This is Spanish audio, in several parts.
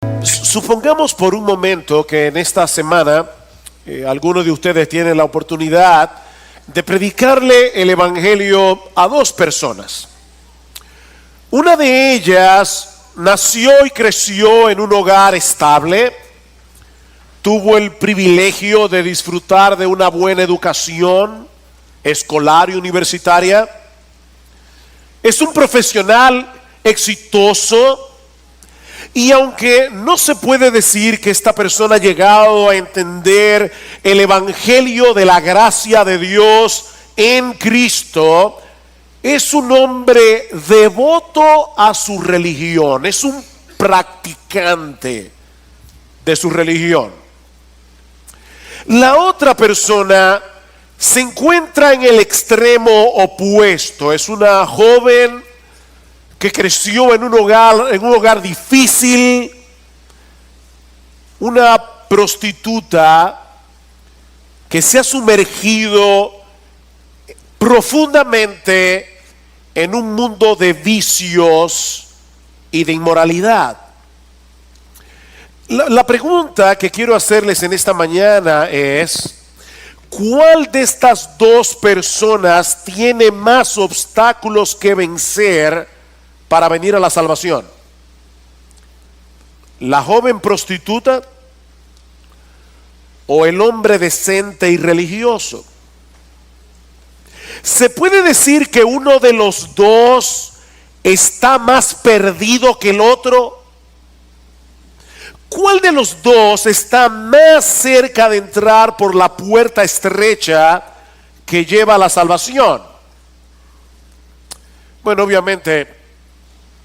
Supongamos por un momento que en esta semana algunos de ustedes tienen la oportunidad de predicarle el evangelio a dos personas. Una de ellas nació y creció en un hogar estable, tuvo el privilegio de disfrutar de una buena educación escolar y universitaria, es un profesional exitoso. Y aunque no se puede decir que esta persona ha llegado a entender el evangelio de la gracia de Dios en Cristo, es un hombre devoto a su religión, es un practicante de su religión. La otra persona se encuentra en el extremo opuesto, es una joven que creció en un hogar difícil, una prostituta que se ha sumergido profundamente en un mundo de vicios y de inmoralidad. La pregunta que quiero hacerles en esta mañana es: ¿cuál de estas dos personas tiene más obstáculos que vencer para venir a la salvación? ¿La joven prostituta o el hombre decente y religioso? ¿Se puede decir que uno de los dos está más perdido que el otro? ¿Cuál de los dos está más cerca de entrar por la puerta estrecha que lleva a la salvación? Bueno, obviamente,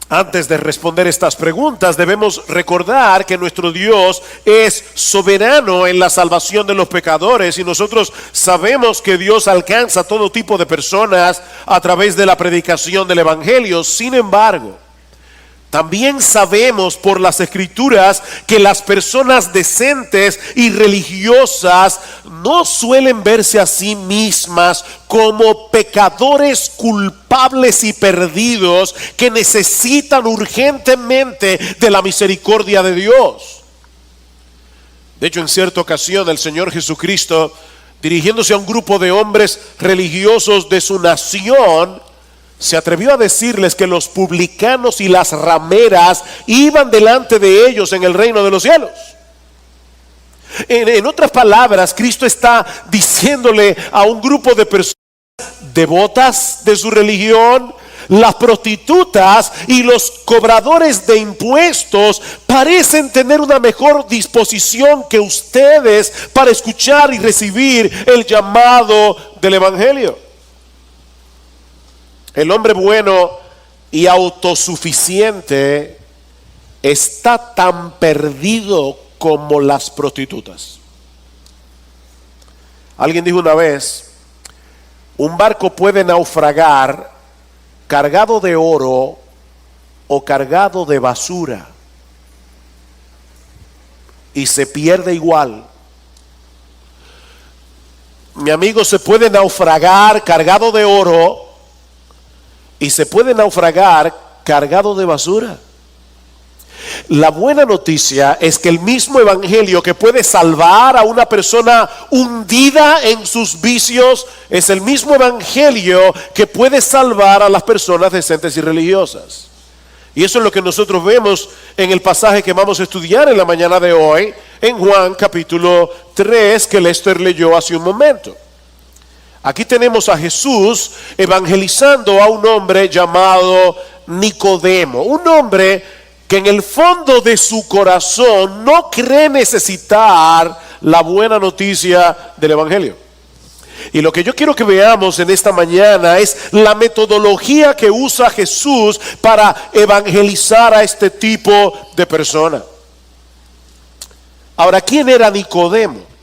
antes de responder estas preguntas, debemos recordar que nuestro Dios es soberano en la salvación de los pecadores, y nosotros sabemos que Dios alcanza a todo tipo de personas a través de la predicación del evangelio. Sin embargo, también sabemos por las Escrituras que las personas decentes y religiosas no suelen verse a sí mismas como pecadores culpables y perdidos que necesitan urgentemente de la misericordia de Dios. De hecho, en cierta ocasión el Señor Jesucristo, dirigiéndose a un grupo de hombres religiosos de su nación, se atrevió a decirles que los publicanos y las rameras iban delante de ellos en el reino de los cielos. En otras palabras, Cristo está diciéndole a un grupo de personas devotas de su religión: las prostitutas y los cobradores de impuestos parecen tener una mejor disposición que ustedes para escuchar y recibir el llamado del evangelio. El hombre bueno y autosuficiente está tan perdido como las prostitutas. Alguien dijo una vez: un barco puede naufragar cargado de oro o cargado de basura, y se pierde igual. Mi amigo, se puede naufragar cargado de oro y se puede naufragar cargado de basura. La buena noticia es que el mismo evangelio que puede salvar a una persona hundida en sus vicios es el mismo evangelio que puede salvar a las personas decentes y religiosas. Y eso es lo que nosotros vemos en el pasaje que vamos a estudiar en la mañana de hoy, en Juan capítulo 3, que Lester leyó hace un momento. Aquí tenemos a Jesús evangelizando a un hombre llamado Nicodemo, un hombre que en el fondo de su corazón no cree necesitar la buena noticia del evangelio. Y lo que yo quiero que veamos en esta mañana es la metodología que usa Jesús para evangelizar a este tipo de persona. Ahora, ¿quién era Nicodemo?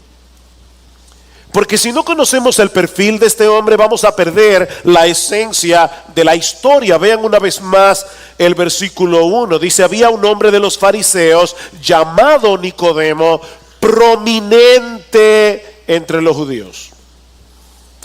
Porque si no conocemos el perfil de este hombre, vamos a perder la esencia de la historia. Vean una vez más el versículo 1. Dice: había un hombre de los fariseos llamado Nicodemo, prominente entre los judíos.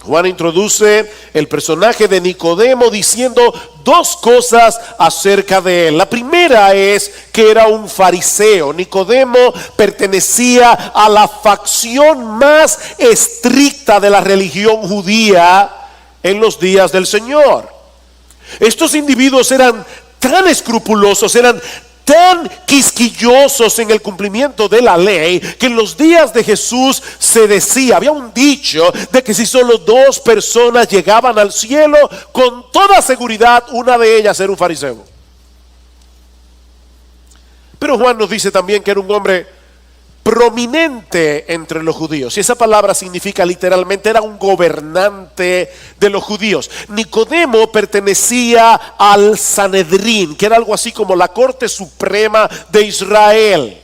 Juan introduce el personaje de Nicodemo diciendo dos cosas acerca de él. La primera es que era un fariseo. Nicodemo pertenecía a la facción más estricta de la religión judía en los días del Señor. Estos individuos eran tan escrupulosos, eran tan quisquillosos en el cumplimiento de la ley, que en los días de Jesús se decía, había un dicho de que si solo dos personas llegaban al cielo, con toda seguridad una de ellas era un fariseo. Pero Juan nos dice también que era un hombre prominente entre los judíos, y esa palabra significa literalmente era un gobernante de los judíos. Nicodemo pertenecía al Sanedrín, que era algo así como la corte suprema de Israel.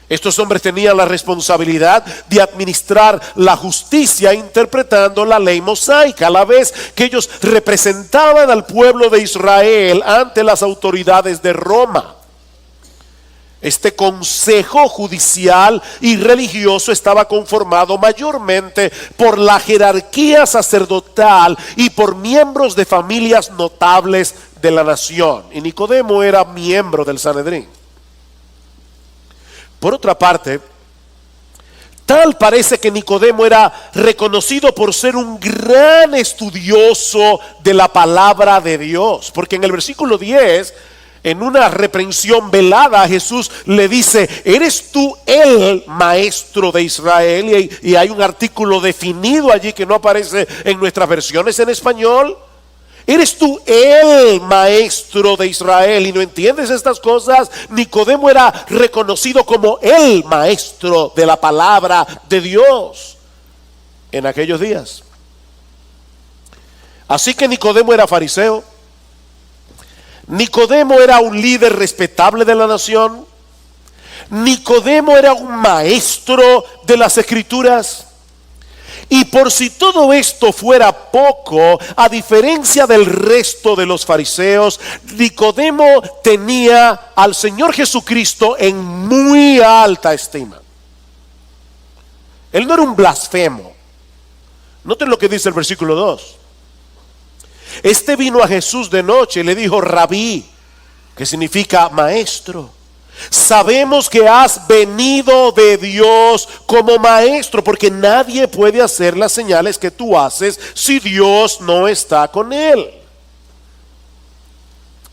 Estos hombres tenían la responsabilidad de administrar la justicia interpretando la ley mosaica, a la vez que ellos representaban al pueblo de Israel ante las autoridades de Roma. Este consejo judicial y religioso estaba conformado mayormente por la jerarquía sacerdotal y por miembros de familias notables de la nación. Y Nicodemo era miembro del Sanedrín. Por otra parte, tal parece que Nicodemo era reconocido por ser un gran estudioso de la palabra de Dios, porque en el versículo 10, en una reprensión velada, Jesús le dice: ¿eres tú el maestro de Israel? Y hay un artículo definido allí que no aparece en nuestras versiones en español. ¿Eres tú el maestro de Israel y no entiendes estas cosas? Nicodemo era reconocido como el maestro de la palabra de Dios en aquellos días. Así que Nicodemo era fariseo. Nicodemo era un líder respetable de la nación. Nicodemo era un maestro de las escrituras. Y por si todo esto fuera poco, a diferencia del resto de los fariseos, Nicodemo tenía al Señor Jesucristo en muy alta estima. Él no era un blasfemo. Noten lo que dice el versículo 2. Este vino a Jesús de noche y le dijo: Rabí, que significa maestro, sabemos que has venido de Dios como maestro, porque nadie puede hacer las señales que tú haces si Dios no está con él.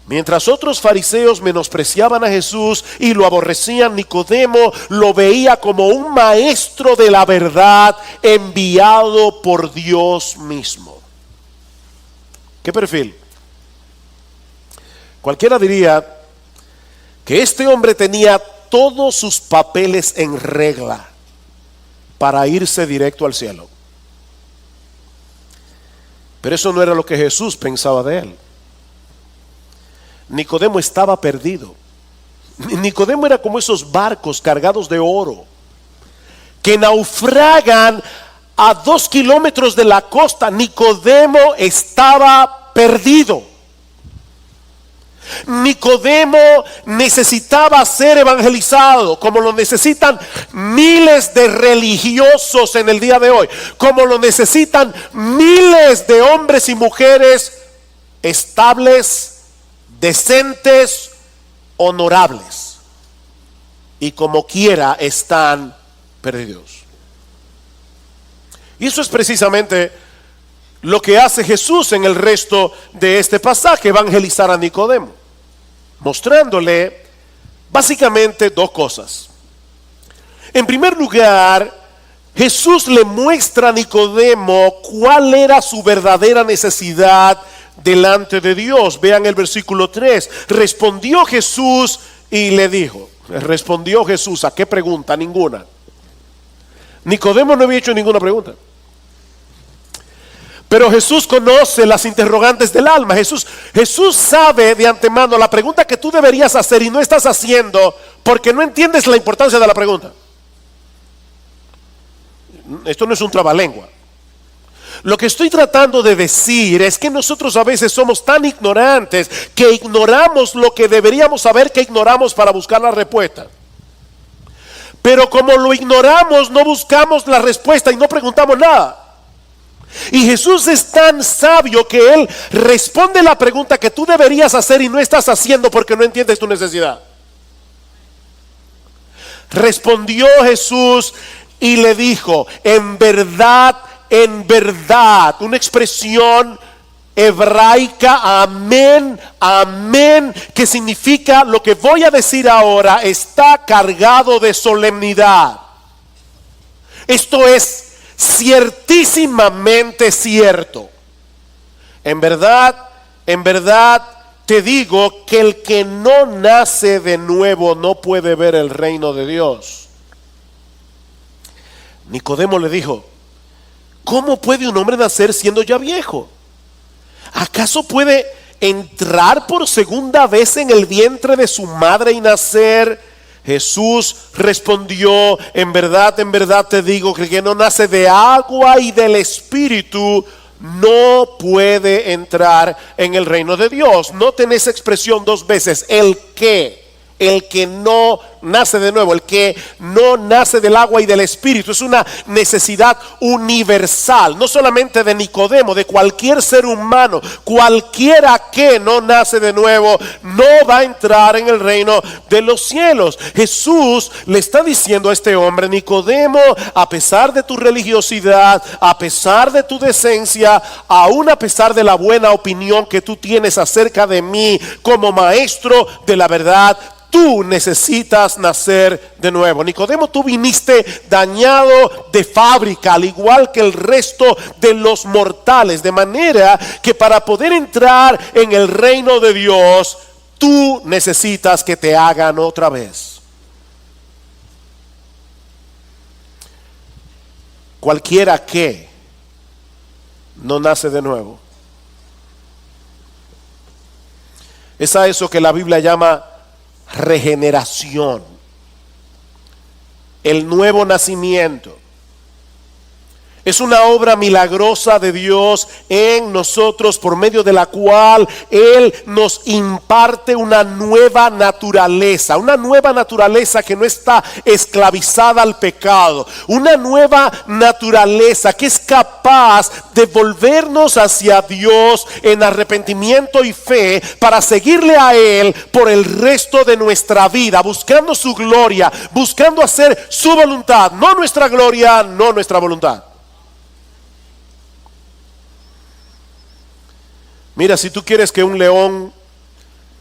Mientras otros fariseos menospreciaban a Jesús y lo aborrecían, Nicodemo lo veía como un maestro de la verdad enviado por Dios mismo. ¿Qué perfil? Cualquiera diría que este hombre tenía todos sus papeles en regla para irse directo al cielo. Pero eso no era lo que Jesús pensaba de él. Nicodemo estaba perdido. Nicodemo era como esos barcos cargados de oro que naufragan a 2 kilómetros de la costa. Nicodemo estaba perdido. Nicodemo necesitaba ser evangelizado, como lo necesitan miles de religiosos en el día de hoy, como lo necesitan miles de hombres y mujeres estables, decentes, honorables, y como quiera están perdidos. Y eso es precisamente lo que hace Jesús en el resto de este pasaje: evangelizar a Nicodemo, mostrándole básicamente dos cosas. En primer lugar, Jesús le muestra a Nicodemo cuál era su verdadera necesidad delante de Dios. Vean el versículo 3. Respondió Jesús y le dijo. Respondió Jesús, ¿a qué pregunta? Ninguna. Nicodemo no había hecho ninguna pregunta. Pero Jesús conoce las interrogantes del alma. Jesús sabe de antemano la pregunta que tú deberías hacer y no estás haciendo porque no entiendes la importancia de la pregunta. Esto no es un trabalengua. Lo que estoy tratando de decir es que nosotros a veces somos tan ignorantes que ignoramos lo que deberíamos saber que ignoramos para buscar la respuesta. Pero como lo ignoramos, no buscamos la respuesta y no preguntamos nada. Y Jesús es tan sabio que Él responde la pregunta que tú deberías hacer y no estás haciendo porque no entiendes tu necesidad. Respondió Jesús y le dijo, en verdad, una expresión hebraica, amén, amén, que significa lo que voy a decir ahora está cargado de solemnidad. Esto es ciertísimamente cierto. En verdad te digo que el que no nace de nuevo no puede ver el reino de Dios. Nicodemo le dijo, ¿cómo puede un hombre nacer siendo ya viejo? ¿Acaso puede entrar por segunda vez en el vientre de su madre y nacer? Jesús respondió, en verdad te digo que el que no nace de agua y del Espíritu no puede entrar en el reino de Dios. Noten esa expresión dos veces, el que no nace de nuevo, el que no nace del agua y del Espíritu. Es una necesidad universal, no solamente de Nicodemo, de cualquier ser humano. Cualquiera que no nace de nuevo no va a entrar en el reino de los cielos. Jesús le está diciendo a este hombre, Nicodemo, a pesar de tu religiosidad, a pesar de tu decencia, aún a pesar de la buena opinión que tú tienes acerca de mí como maestro de la verdad, tú necesitas nacer de nuevo. Nicodemo, tú viniste dañado de fábrica, al igual que el resto de los mortales, de manera que para poder entrar en el reino de Dios, tú necesitas que te hagan otra vez. Cualquiera que no nace de nuevo es a eso que la Biblia llama regeneración, el nuevo nacimiento. Es una obra milagrosa de Dios en nosotros, por medio de la cual Él nos imparte una nueva naturaleza que no está esclavizada al pecado, una nueva naturaleza que es capaz de volvernos hacia Dios en arrepentimiento y fe para seguirle a Él por el resto de nuestra vida, buscando su gloria, buscando hacer su voluntad, no nuestra gloria, no nuestra voluntad. Mira, si tú quieres que un león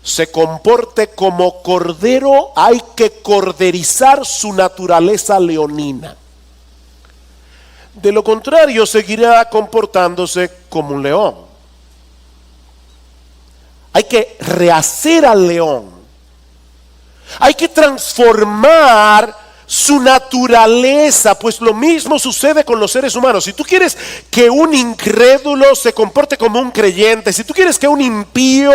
se comporte como cordero, hay que corderizar su naturaleza leonina. De lo contrario, seguirá comportándose como un león. Hay que rehacer al león. Hay que transformar su naturaleza, pues lo mismo sucede con los seres humanos. Si tú quieres que un incrédulo se comporte como un creyente, si tú quieres que un impío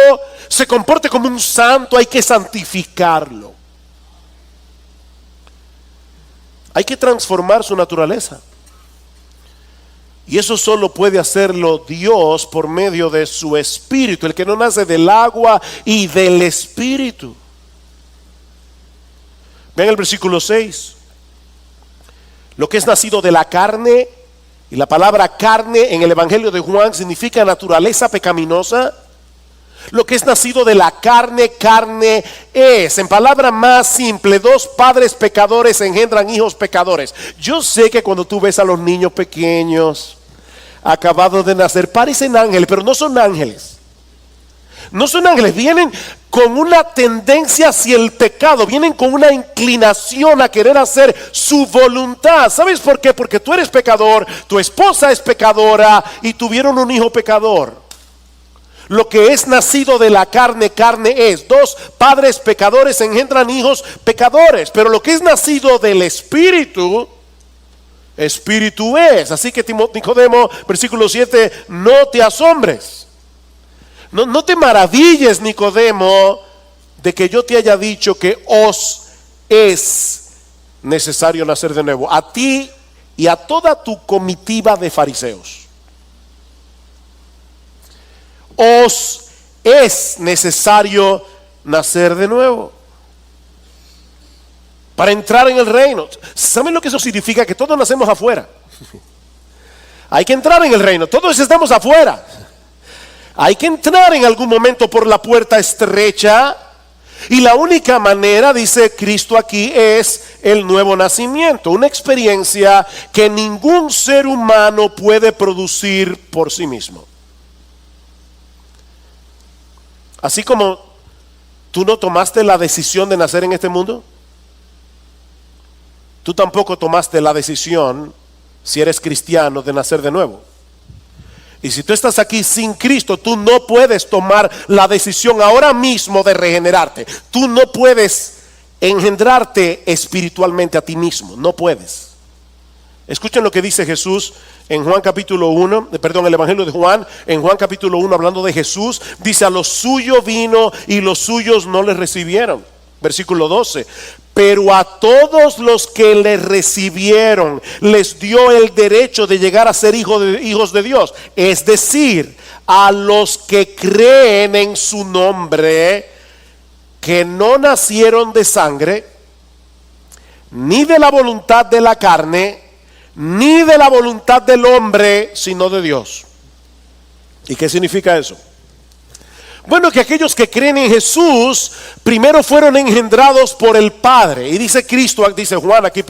se comporte como un santo, hay que santificarlo. Hay que transformar su naturaleza. Y eso solo puede hacerlo Dios por medio de su Espíritu, el que no nace del agua y del Espíritu. Vean el versículo 6. Lo que es nacido de la carne, y la palabra carne en el Evangelio de Juan significa naturaleza pecaminosa. Lo que es nacido de la carne, carne es. En palabra más simple, dos padres pecadores engendran hijos pecadores. Yo sé que cuando tú ves a los niños pequeños, acabados de nacer, parecen ángeles, pero no son ángeles. No son ángeles, vienen con una tendencia hacia el pecado, vienen con una inclinación a querer hacer su voluntad. ¿Sabes por qué? Porque tú eres pecador, tu esposa es pecadora y tuvieron un hijo pecador. Lo que es nacido de la carne, carne es. Dos padres pecadores engendran hijos pecadores, pero lo que es nacido del Espíritu, Espíritu es. Así que Nicodemo, versículo 7, no te asombres. No te maravilles, Nicodemo, de que yo te haya dicho que os es necesario nacer de nuevo, a ti y a toda tu comitiva de fariseos. Os es necesario nacer de nuevo para entrar en el reino. ¿Saben lo que eso significa? Que todos nacemos afuera. Hay que entrar en el reino. Todos estamos afuera. Hay que entrar en algún momento por la puerta estrecha. Y la única manera, dice Cristo aquí, es el nuevo nacimiento. Una experiencia que ningún ser humano puede producir por sí mismo. Así como tú no tomaste la decisión de nacer en este mundo, tú tampoco tomaste la decisión, si eres cristiano, de nacer de nuevo. Y si tú estás aquí sin Cristo, tú no puedes tomar la decisión ahora mismo de regenerarte. Tú no puedes engendrarte espiritualmente a ti mismo, no puedes. Escuchen lo que dice Jesús en Juan capítulo 1, el Evangelio de Juan, en Juan capítulo 1, hablando de Jesús, dice: a los suyos vino y los suyos no le recibieron. Versículo 12: pero a todos los que le recibieron les dio el derecho de llegar a ser hijos de Dios, es decir, a los que creen en su nombre, que no nacieron de sangre, ni de la voluntad de la carne, ni de la voluntad del hombre, sino de Dios. ¿Y qué significa eso? Bueno, que aquellos que creen en Jesús primero fueron engendrados por el Padre. Y dice Cristo, dice Juan aquí,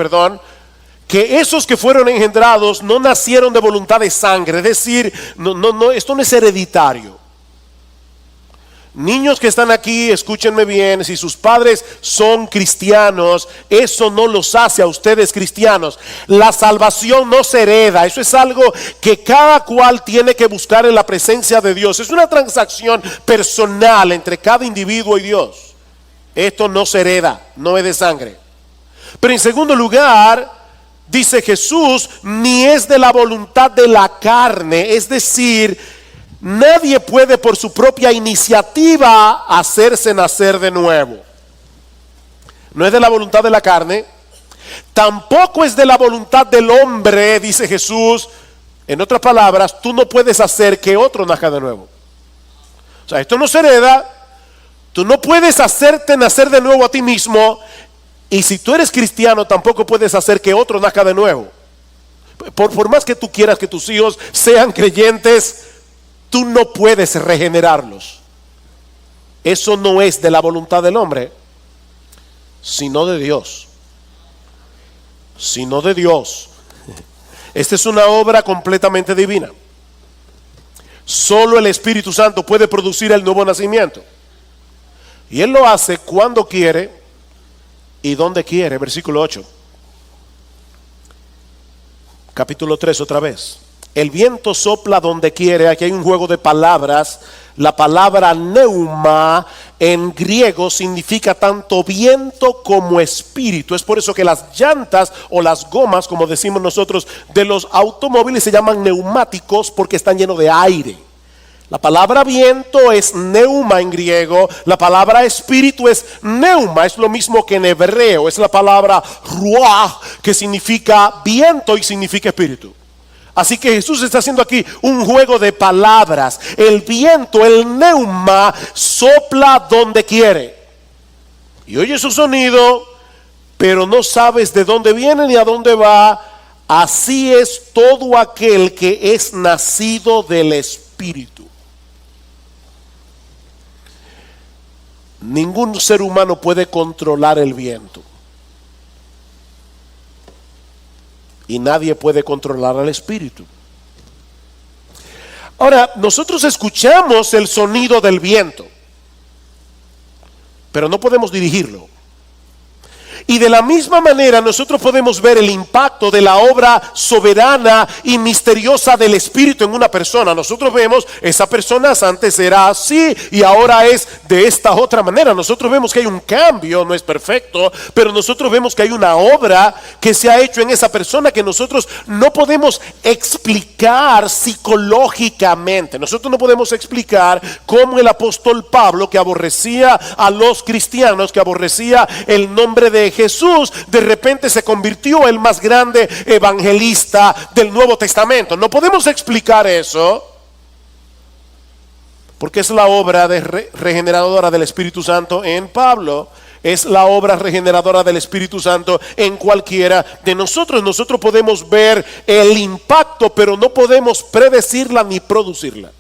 que esos que fueron engendrados no nacieron de voluntad de sangre. Es decir, esto no es hereditario. Niños que están aquí, escúchenme bien, si sus padres son cristianos, eso no los hace a ustedes cristianos. La salvación no se hereda, eso es algo que cada cual tiene que buscar en la presencia de Dios. Es una transacción personal entre cada individuo y Dios. Esto no se hereda, no es de sangre. Pero en segundo lugar, dice Jesús, ni es de la voluntad de la carne, es decir, nadie puede por su propia iniciativa hacerse nacer de nuevo. No es de la voluntad de la carne, tampoco es de la voluntad del hombre, dice Jesús. En otras palabras, tú no puedes hacer que otro nazca de nuevo. O sea, esto no se hereda. Tú no puedes hacerte nacer de nuevo a ti mismo. Y si tú eres cristiano, tampoco puedes hacer que otro nazca de nuevo. Por más que tú quieras que tus hijos sean creyentes, tú no puedes regenerarlos. Eso no es de la voluntad del hombre, sino de Dios. Sino de Dios. Esta es una obra completamente divina. Solo el Espíritu Santo puede producir el nuevo nacimiento. Y Él lo hace cuando quiere y donde quiere. Versículo 8. Capítulo 3 otra vez. El viento sopla donde quiere. Aquí hay un juego de palabras. La palabra neuma en griego significa tanto viento como espíritu. Es por eso que las llantas o las gomas, como decimos nosotros, de los automóviles se llaman neumáticos porque están llenos de aire. La palabra viento es neuma en griego. La palabra espíritu es neuma. Es lo mismo que en hebreo. Es la palabra ruach, que significa viento y significa espíritu. Así que Jesús está haciendo aquí un juego de palabras. El viento, el neuma, sopla donde quiere. Y oyes su sonido, pero no sabes de dónde viene ni a dónde va. Así es todo aquel que es nacido del Espíritu. Ningún ser humano puede controlar el viento. Y nadie puede controlar al espíritu. Ahora, nosotros escuchamos el sonido del viento, pero no podemos dirigirlo. Y de la misma manera nosotros podemos ver el impacto de la obra soberana y misteriosa del Espíritu en una persona. Nosotros vemos, esa persona antes era así y ahora es de esta otra manera. Nosotros vemos que hay un cambio, no es perfecto, pero nosotros vemos que hay una obra que se ha hecho en esa persona que nosotros no podemos explicar psicológicamente. Nosotros no podemos explicar cómo el apóstol Pablo, que aborrecía a los cristianos, que aborrecía el nombre de Jesús, de repente se convirtió el más grande evangelista del Nuevo Testamento. No podemos explicar eso, porque es la obra regeneradora del Espíritu Santo en Pablo. es la obra regeneradora del Espíritu Santo en cualquiera de nosotros. Nosotros podemos ver el impacto, pero no podemos predecirla ni producirla.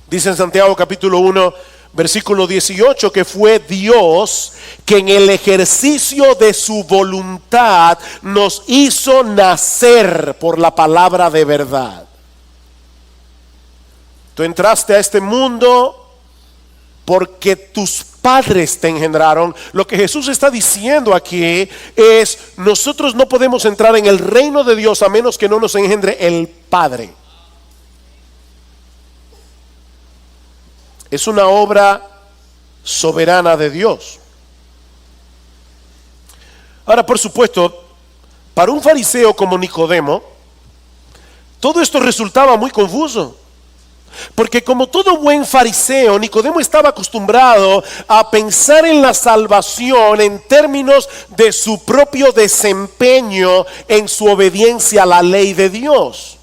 Dice en Santiago capítulo 1, versículo 18, que fue Dios que en el ejercicio de su voluntad nos hizo nacer por la palabra de verdad. Tú entraste a este mundo porque tus padres te engendraron. Lo que Jesús está diciendo aquí es: nosotros no podemos entrar en el reino de Dios a menos que no nos engendre el Padre. Es una obra soberana de Dios. Ahora, por supuesto, para un fariseo como Nicodemo, todo esto resultaba muy confuso. Porque como todo buen fariseo, Nicodemo estaba acostumbrado a pensar en la salvación en términos de su propio desempeño en su obediencia a la ley de Dios.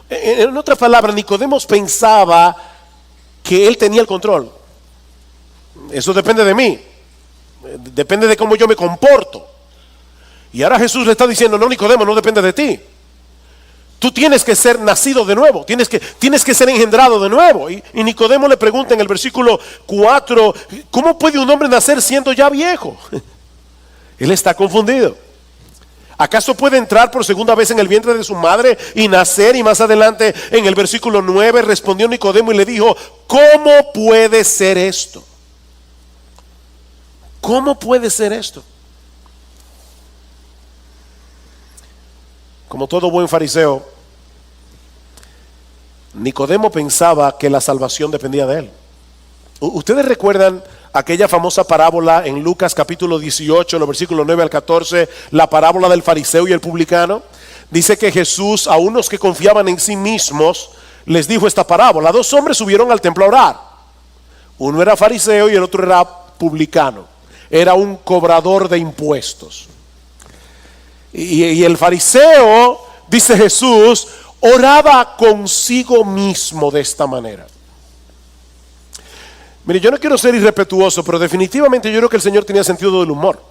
En otras palabras, Nicodemo pensaba que él tenía el control. Eso depende de mí, depende de cómo yo me comporto. Y ahora Jesús le está diciendo: no, Nicodemo, no depende de ti. Tú tienes que ser nacido de nuevo, tienes que ser engendrado de nuevo. Y Nicodemo le pregunta en el versículo 4, ¿cómo puede un hombre nacer siendo ya viejo? Él está confundido. ¿Acaso puede entrar por segunda vez en el vientre de su madre y nacer? Y más adelante en el versículo 9 respondió Nicodemo y le dijo: ¿cómo puede ser esto? ¿Cómo puede ser esto? Como todo buen fariseo, Nicodemo pensaba que la salvación dependía de él. ¿Ustedes recuerdan aquella famosa parábola en Lucas capítulo 18, los versículos 9 al 14, la parábola del fariseo y el publicano? Dice que Jesús a unos que confiaban en sí mismos les dijo esta parábola. Dos hombres subieron al templo a orar. Uno era fariseo y el otro era publicano. Era un cobrador de impuestos. Y el fariseo, dice Jesús, oraba consigo mismo de esta manera. Mire, yo no quiero ser irrespetuoso, pero definitivamente yo creo que el Señor tenía sentido del humor.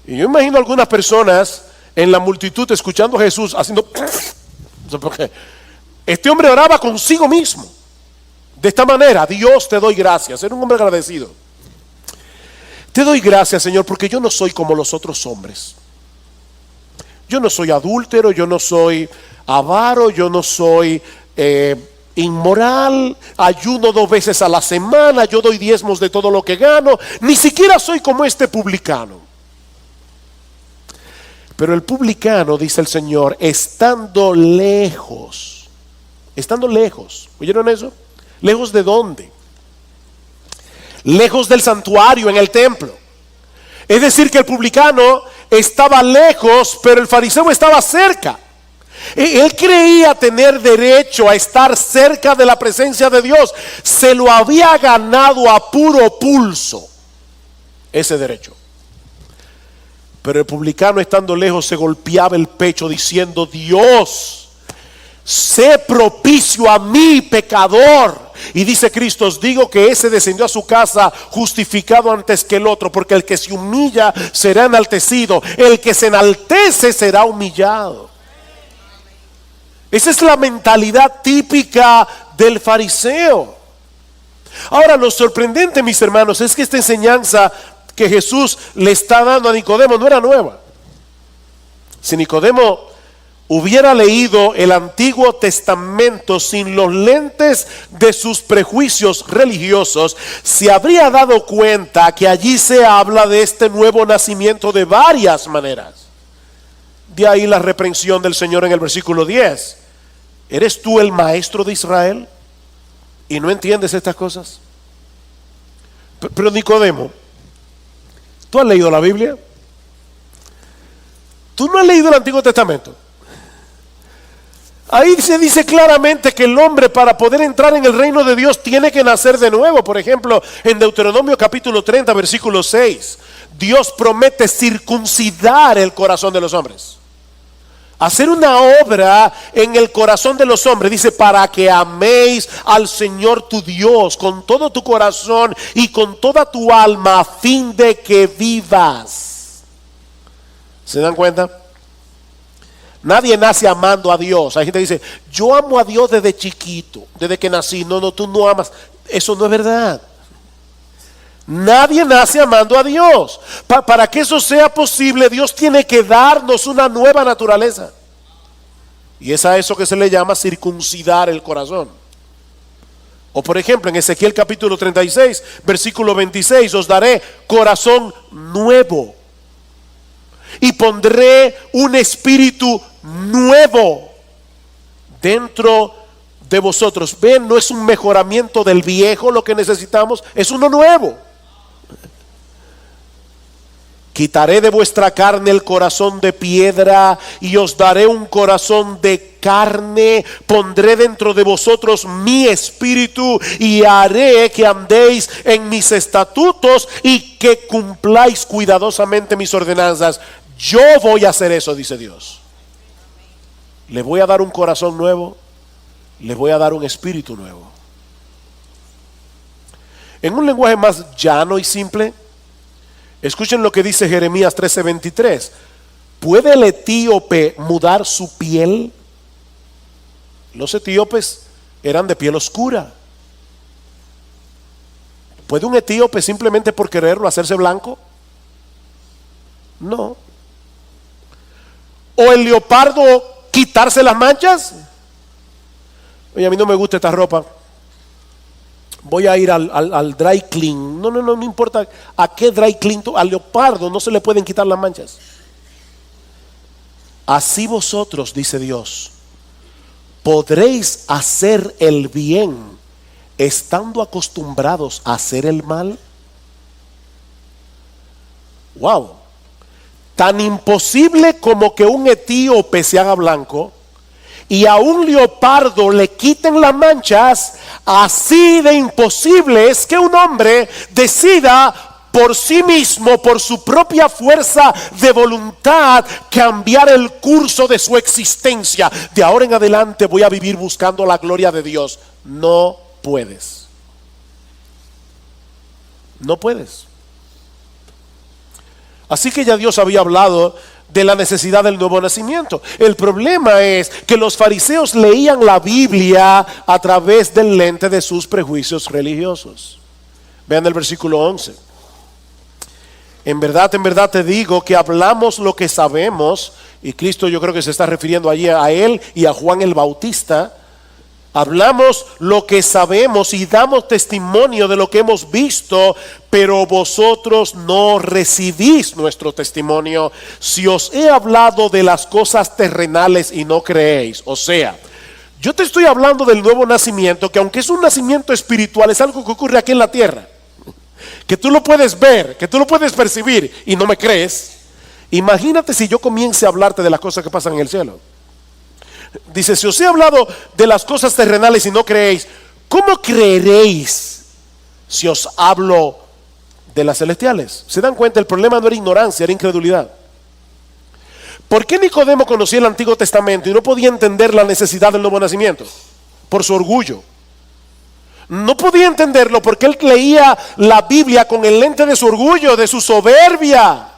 Y yo imagino algunas personas en la multitud escuchando a Jesús haciendo porque este hombre oraba consigo mismo de esta manera: Dios, te doy gracias. Era un hombre agradecido. Te doy gracias, Señor, porque yo no soy como los otros hombres. Yo no soy adúltero, yo no soy avaro, yo no soy inmoral, ayuno 2 veces a la semana, yo doy diezmos de todo lo que gano, ni siquiera soy como este publicano. Pero el publicano, dice el Señor, estando lejos, ¿oyeron eso? ¿Lejos de dónde? Lejos del santuario, en el templo. Es decir, que el publicano estaba lejos, pero el fariseo estaba cerca. Él creía tener derecho a estar cerca de la presencia de Dios. Se lo había ganado a puro pulso, ese derecho. Pero el publicano, estando lejos, se golpeaba el pecho diciendo: Dios, sé propicio a mí, pecador. Y dice Cristo: os digo que ese descendió a su casa justificado antes que el otro, porque el que se humilla será enaltecido, el que se enaltece será humillado. Esa es la mentalidad típica del fariseo. Ahora, lo sorprendente, mis hermanos, es que esta enseñanza que Jesús le está dando a Nicodemo no era nueva. Si Nicodemo hubiera leído el Antiguo Testamento sin los lentes de sus prejuicios religiosos, se habría dado cuenta que allí se habla de este nuevo nacimiento de varias maneras. De ahí la reprensión del Señor en el versículo 10. ¿Eres tú el maestro de Israel y no entiendes estas cosas? Pero Nicodemo, ¿tú has leído la Biblia? ¿Tú no has leído el Antiguo Testamento? Ahí se dice claramente que el hombre, para poder entrar en el reino de Dios, tiene que nacer de nuevo. Por ejemplo, en Deuteronomio capítulo 30, versículo 6, Dios promete circuncidar el corazón de los hombres. Hacer una obra en el corazón de los hombres. Dice, para que améis al Señor tu Dios con todo tu corazón y con toda tu alma, a fin de que vivas. ¿Se dan cuenta? Nadie nace amando a Dios. Hay gente que dice, yo amo a Dios desde chiquito, desde que nací. No, tú no amas. Eso no es verdad. Nadie nace amando a Dios. Para que eso sea posible, Dios tiene que darnos una nueva naturaleza. Y es a eso que se le llama circuncidar el corazón. O por ejemplo, en Ezequiel capítulo 36, versículo 26, os daré corazón nuevo. Y pondré un espíritu nuevo dentro de vosotros. Ven, no es un mejoramiento del viejo lo que necesitamos, es uno nuevo. Quitaré de vuestra carne el corazón de piedra y os daré un corazón de carne. Pondré dentro de vosotros mi espíritu y haré que andéis en mis estatutos y que cumpláis cuidadosamente mis ordenanzas. Yo voy a hacer eso, dice Dios. Le voy a dar un corazón nuevo, le voy a dar un espíritu nuevo. En un lenguaje más llano y simple, escuchen lo que dice Jeremías 13:23. ¿Puede el etíope mudar su piel? Los etíopes eran de piel oscura. ¿Puede un etíope simplemente por quererlo hacerse blanco? No. ¿O el leopardo quitarse las manchas? Oye, a mí no me gusta esta ropa. Voy a ir al dry clean. No importa a qué dry clean. Al leopardo no se le pueden quitar las manchas. Así vosotros, dice Dios, podréis hacer el bien estando acostumbrados a hacer el mal. Wow. Tan imposible como que un etíope se haga blanco y a un leopardo le quiten las manchas, así de imposible es que un hombre decida por sí mismo, por su propia fuerza de voluntad, cambiar el curso de su existencia. De ahora en adelante voy a vivir buscando la gloria de Dios. No puedes. No puedes. Así que ya Dios había hablado de la necesidad del nuevo nacimiento. El problema es que los fariseos leían la Biblia a través del lente de sus prejuicios religiosos. Vean el versículo 11. En verdad te digo que hablamos lo que sabemos, y Cristo yo creo que se está refiriendo allí a él y a Juan el Bautista. Hablamos lo que sabemos y damos testimonio de lo que hemos visto, pero vosotros no recibís nuestro testimonio. Si os he hablado de las cosas terrenales y no creéis, o sea, yo te estoy hablando del nuevo nacimiento, que aunque es un nacimiento espiritual, es algo que ocurre aquí en la tierra, que tú lo puedes ver, que tú lo puedes percibir y no me crees. Imagínate si yo comience a hablarte de las cosas que pasan en el cielo. Dice, si os he hablado de las cosas terrenales y no creéis, ¿cómo creeréis si os hablo de las celestiales? ¿Se dan cuenta? El problema no era ignorancia, era incredulidad. ¿Por qué Nicodemo conocía el Antiguo Testamento y no podía entender la necesidad del nuevo nacimiento? Por su orgullo. No podía entenderlo porque él leía la Biblia con el lente de su orgullo, de su soberbia.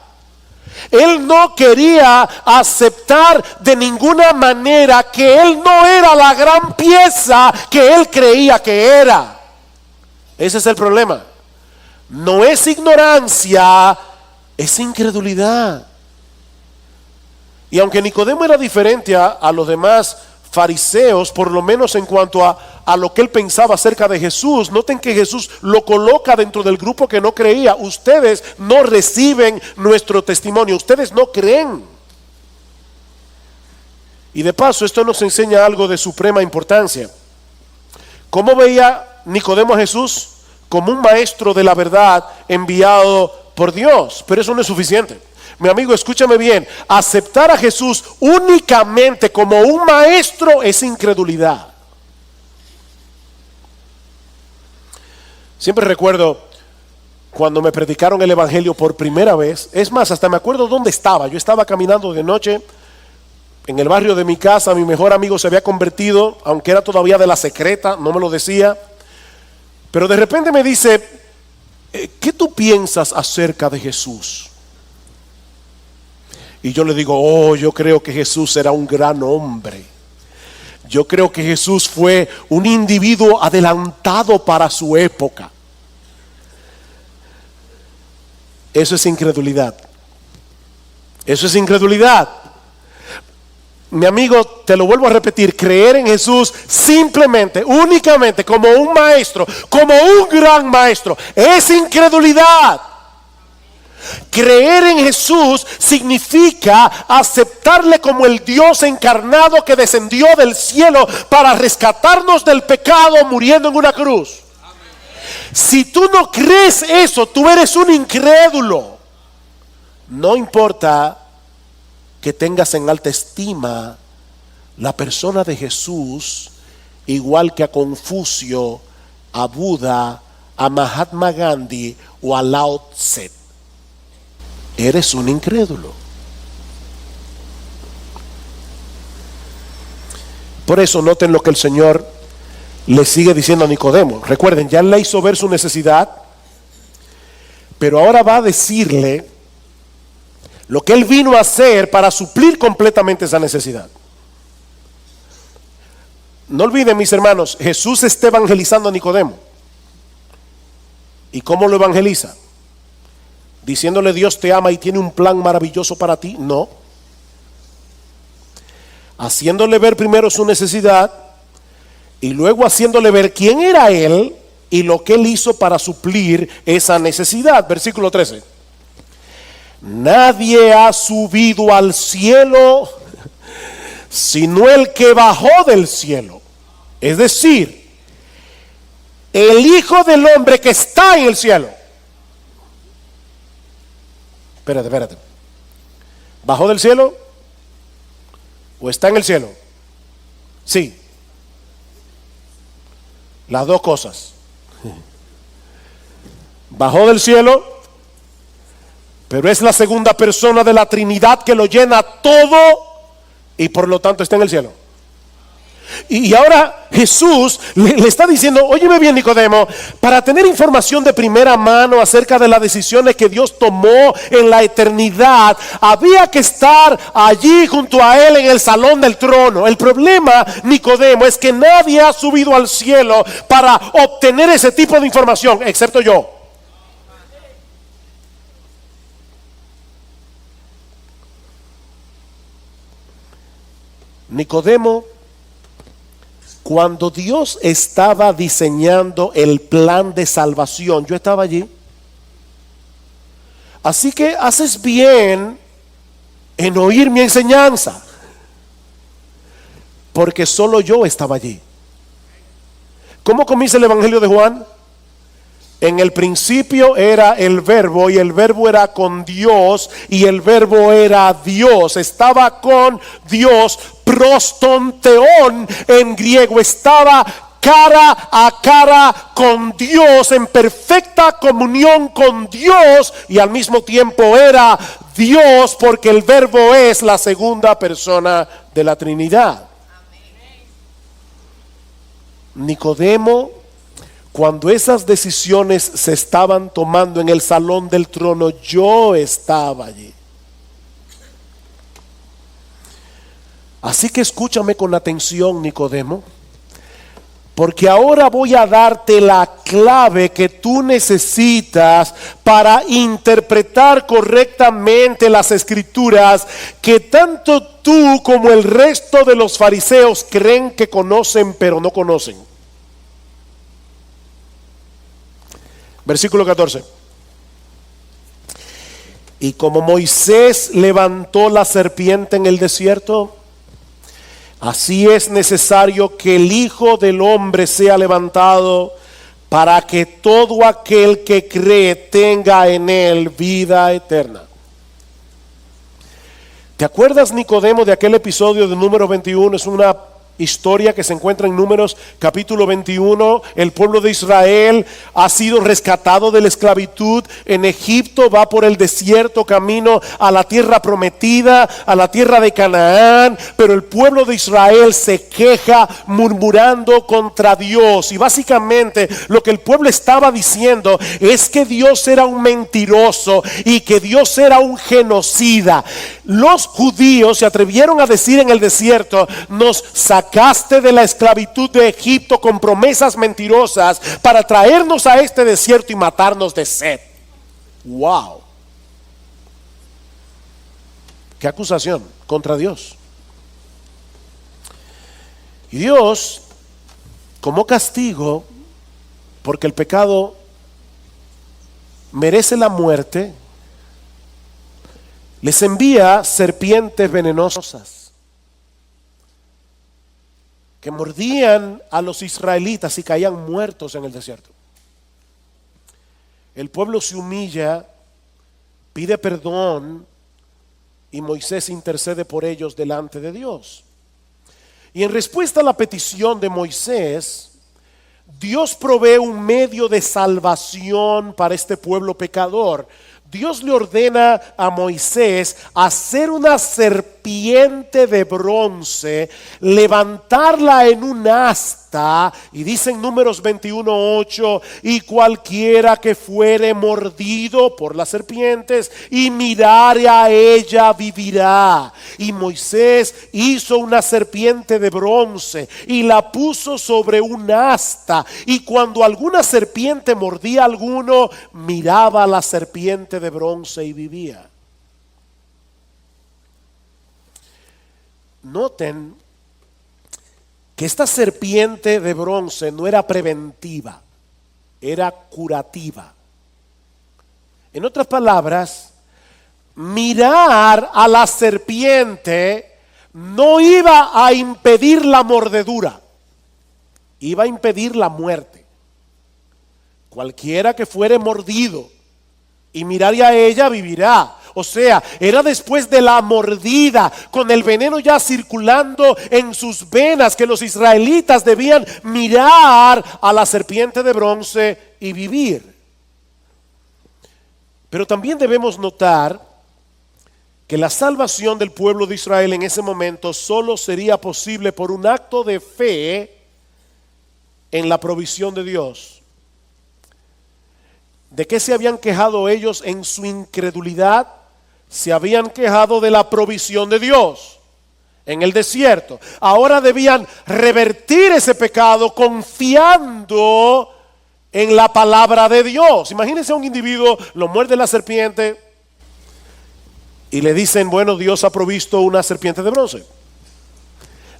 Él no quería aceptar de ninguna manera que él no era la gran pieza que él creía que era. Ese es el problema. No es ignorancia, es incredulidad. Y aunque Nicodemo era diferente a los demás fariseos, por lo menos en cuanto a lo que él pensaba acerca de Jesús, noten que Jesús lo coloca dentro del grupo que no creía. Ustedes no reciben nuestro testimonio, ustedes no creen. Y de paso, esto nos enseña algo de suprema importancia. ¿Cómo veía Nicodemo a Jesús? Como un maestro de la verdad enviado por Dios. Pero eso no es suficiente. Mi amigo, escúchame bien, aceptar a Jesús únicamente como un maestro es incredulidad. Siempre recuerdo cuando me predicaron el evangelio por primera vez. Es más, hasta me acuerdo dónde estaba. Yo estaba caminando de noche En el barrio de mi casa, mi mejor amigo se había convertido, aunque era todavía de la secreta, no me lo decía. Pero de repente me dice, ¿qué tú piensas acerca de Jesús? Y yo le digo, yo creo que Jesús era un gran hombre. Yo creo que Jesús fue un individuo adelantado para su época. Eso es incredulidad. Eso es incredulidad. Mi amigo, te lo vuelvo a repetir, creer en Jesús simplemente, únicamente como un maestro, como un gran maestro, es incredulidad. Creer en Jesús significa aceptarle como el Dios encarnado que descendió del cielo para rescatarnos del pecado muriendo en una cruz. Si tú no crees eso, tú eres un incrédulo. No importa que tengas en alta estima la persona de Jesús, igual que a Confucio, a Buda, a Mahatma Gandhi o a Lao Tse. Eres un incrédulo. Por eso noten lo que el Señor le sigue diciendo a Nicodemo. Recuerden, ya le hizo ver su necesidad, pero ahora va a decirle lo que él vino a hacer para suplir completamente esa necesidad. No olviden, mis hermanos, Jesús está evangelizando a Nicodemo. ¿Y cómo lo evangeliza? Diciéndole Dios te ama y tiene un plan maravilloso para ti. No. Haciéndole ver primero su necesidad y luego haciéndole ver quién era él y lo que él hizo para suplir esa necesidad. Versículo 13. Nadie ha subido al cielo sino el que bajó del cielo, es decir, el Hijo del Hombre que está en el cielo. Espérate. ¿Bajó del cielo o está en el cielo? Sí. Las dos cosas. Bajó del cielo, pero es la segunda persona de la Trinidad que lo llena todo y por lo tanto está en el cielo. Y ahora Jesús le está diciendo, óyeme bien, Nicodemo, para tener información de primera mano acerca de las decisiones que Dios tomó en la eternidad, había que estar allí junto a él en el salón del trono. El problema, Nicodemo, es que nadie ha subido al cielo para obtener ese tipo de información, excepto yo. Nicodemo, cuando Dios estaba diseñando el plan de salvación, yo estaba allí. Así que haces bien en oír mi enseñanza, porque solo yo estaba allí. ¿Cómo comienza el Evangelio de Juan? En el principio era el verbo y el verbo era con Dios y el verbo era Dios. Estaba con Dios, prostonteón en griego. Estaba cara a cara con Dios, en perfecta comunión con Dios, y al mismo tiempo era Dios, porque el verbo es la segunda persona de la Trinidad. Nicodemo, cuando esas decisiones se estaban tomando en el salón del trono, yo estaba allí. Así que escúchame con atención, Nicodemo, porque ahora voy a darte la clave que tú necesitas para interpretar correctamente las escrituras que tanto tú como el resto de los fariseos creen que conocen, pero no conocen. Versículo 14. Y como Moisés levantó la serpiente en el desierto, así es necesario que el Hijo del Hombre sea levantado, para que todo aquel que cree tenga en él vida eterna. ¿Te acuerdas, Nicodemo, de aquel episodio de número 21? Es una historia que se encuentra en Números capítulo 21. El pueblo de Israel ha sido rescatado de la esclavitud en Egipto, va por el desierto camino a la tierra prometida, a la tierra de Canaán, pero el pueblo de Israel se queja murmurando contra Dios, y básicamente lo que el pueblo estaba diciendo es que Dios era un mentiroso y que Dios era un genocida. Los judíos se atrevieron a decir en el desierto: nos sacaste de la esclavitud de Egipto con promesas mentirosas para traernos a este desierto y matarnos de sed. Wow. Qué acusación contra Dios. Y Dios, como castigo, porque el pecado merece la muerte, les envía serpientes venenosas que mordían a los israelitas y caían muertos en el desierto. El pueblo se humilla, pide perdón, y Moisés intercede por ellos delante de Dios. Y en respuesta a la petición de Moisés, Dios provee un medio de salvación para este pueblo pecador. Dios le ordena a Moisés hacer una serpiente de bronce, levantarla en un asta, y dice en Números 21:8: y cualquiera que fuere mordido por las serpientes y mirare a ella vivirá. Y Moisés hizo una serpiente de bronce y la puso sobre un asta, y cuando alguna serpiente mordía a alguno, miraba a la serpiente de bronce y vivía. Noten que esta serpiente de bronce no era preventiva, era curativa. En otras palabras, mirar a la serpiente no iba a impedir la mordedura, iba a impedir la muerte. Cualquiera que fuere mordido y mirare a ella vivirá. O sea, era después de la mordida, con el veneno ya circulando en sus venas, que los israelitas debían mirar a la serpiente de bronce y vivir. Pero también debemos notar que la salvación del pueblo de Israel en ese momento solo sería posible por un acto de fe en la provisión de Dios. ¿De qué se habían quejado ellos en su incredulidad? Se habían quejado de la provisión de Dios en el desierto. Ahora debían revertir ese pecado confiando en la palabra de Dios. Imagínense a un individuo, lo muerde la serpiente y le dicen: bueno, Dios ha provisto una serpiente de bronce,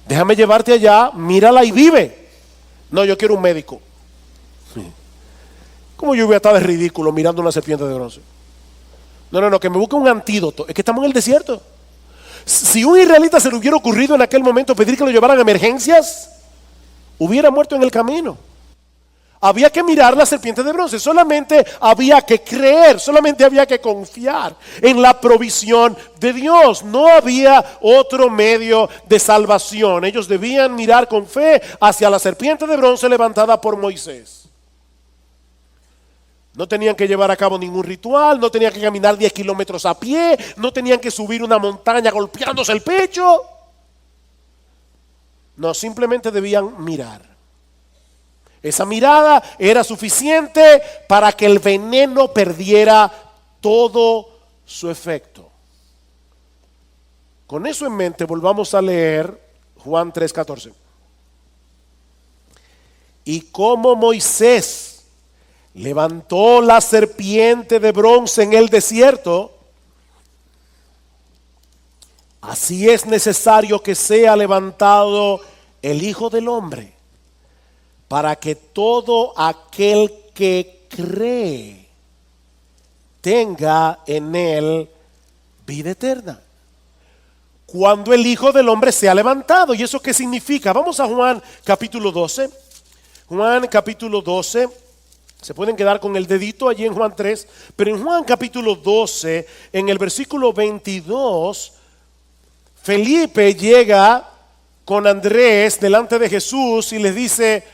déjame llevarte allá, mírala y vive. No, yo quiero un médico. ¿Cómo yo voy a estar de ridículo mirando una serpiente de bronce? No, que me busque un antídoto. Es que estamos en el desierto. Si un israelita se le hubiera ocurrido en aquel momento pedir que lo llevaran a emergencias, hubiera muerto en el camino. Había que mirar la serpiente de bronce, solamente había que creer, solamente había que confiar en la provisión de Dios. No había otro medio de salvación. Ellos debían mirar con fe hacia la serpiente de bronce levantada por Moisés. No tenían que llevar a cabo ningún ritual, no tenían que caminar 10 kilómetros a pie, no tenían que subir una montaña golpeándose el pecho. No, simplemente debían mirar. Esa mirada era suficiente para que el veneno perdiera todo su efecto. Con eso en mente, volvamos a leer Juan 3:14. Y como Moisés levantó la serpiente de bronce en el desierto, así es necesario que sea levantado el Hijo del Hombre, para que todo aquel que cree tenga en él vida eterna. Cuando el Hijo del Hombre sea levantado. ¿Y eso qué significa? Vamos a Juan capítulo 12. Juan capítulo 12. Se pueden quedar con el dedito allí en Juan 3, pero en Juan capítulo 12, en el versículo 22, Felipe llega con Andrés delante de Jesús y les dice,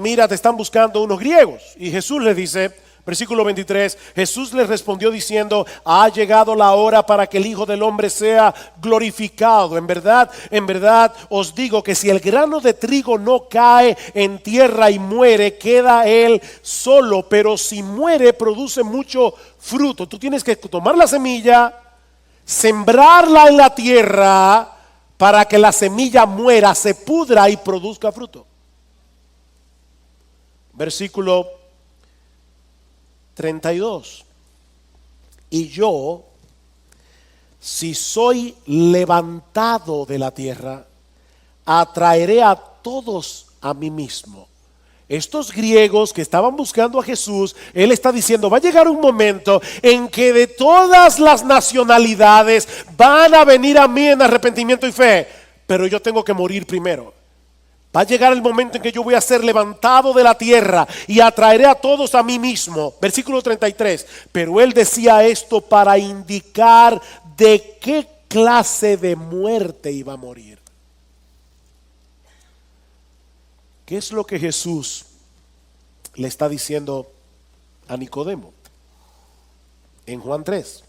mira, te están buscando unos griegos. Y Jesús les dice, versículo 23, Jesús les respondió diciendo, ha llegado la hora para que el Hijo del Hombre sea glorificado. En verdad os digo que si el grano de trigo no cae en tierra y muere, queda él solo, pero si muere produce mucho fruto. Tú tienes que tomar la semilla, sembrarla en la tierra para que la semilla muera, se pudra y produzca fruto. Versículo 32. Y yo, si soy levantado de la tierra, atraeré a todos a mí mismo. Estos griegos que estaban buscando a Jesús, Él está diciendo, va a llegar un momento en que de todas las nacionalidades van a venir a mí en arrepentimiento y fe, pero yo tengo que morir primero. Va a llegar el momento en que yo voy a ser levantado de la tierra y atraeré a todos a mí mismo. Versículo 33. Pero Él decía esto para indicar de qué clase de muerte iba a morir. ¿Qué es lo que Jesús le está diciendo a Nicodemo? En Juan 3.